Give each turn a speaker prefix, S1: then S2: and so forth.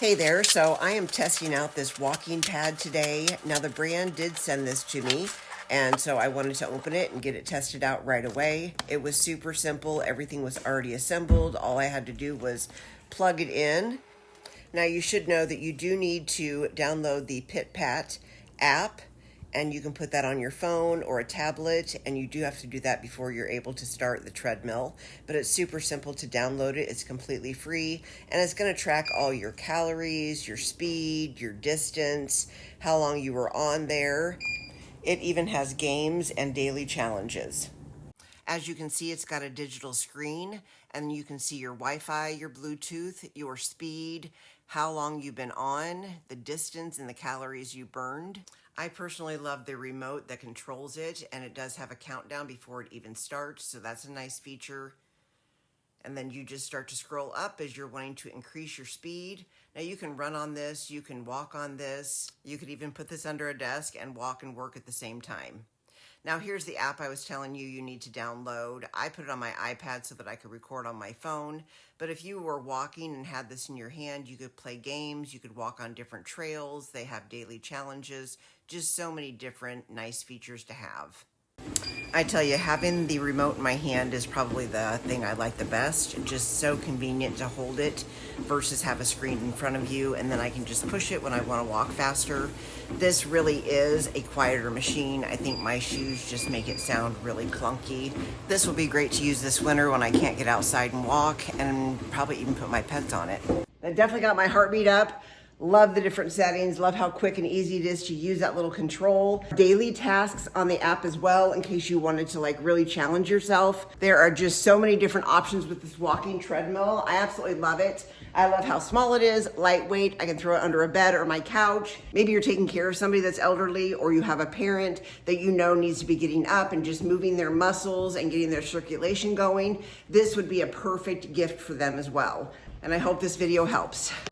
S1: Hey there, so I am testing out this walking pad today. Now the brand did send this to me, and so I wanted to open it and get it tested out right away. It was super simple, everything was already assembled. All I had to do was plug it in. Now you should know that you do need to download the PitPat app, and you can put that on your phone or a tablet, and you do have to do that before you're able to start the treadmill. But it's super simple to download it. It's completely free, and it's going to track all your calories, your speed, your distance, how long you were on there. It even has games and daily challenges. As you can see, it's got a digital screen, and you can see your Wi-Fi, your Bluetooth, your speed, how long you've been on, the distance, and the calories you burned. I personally love the remote that controls it, and it does have a countdown before it even starts, so that's a nice feature. And then you just start to scroll up as you're wanting to increase your speed. Now you can run on this, you can walk on this, you could even put this under a desk and walk and work at the same time. Now here's the app I was telling you need to download. I put it on my iPad so that I could record on my phone, but if you were walking and had this in your hand, you could play games, you could walk on different trails, they have daily challenges, just so many different nice features to have. I tell you, having the remote in my hand is probably the thing I like the best. Just so convenient to hold it versus have a screen in front of you, and then I can just push it when I want to walk faster. This really is a quieter machine. I think my shoes just make it sound really clunky. This will be great to use this winter when I can't get outside and walk, and probably even put my pets on it. That definitely got my heartbeat up. Love the different settings, love how quick and easy it is to use that little control. Daily tasks on the app as well, in case you wanted to really challenge yourself. There are just so many different options with this walking treadmill. I absolutely love it. I love how small it is, lightweight. I can throw it under a bed or my couch. Maybe you're taking care of somebody that's elderly, or you have a parent that you know needs to be getting up and just moving their muscles and getting their circulation going. This would be a perfect gift for them as well. And I hope this video helps.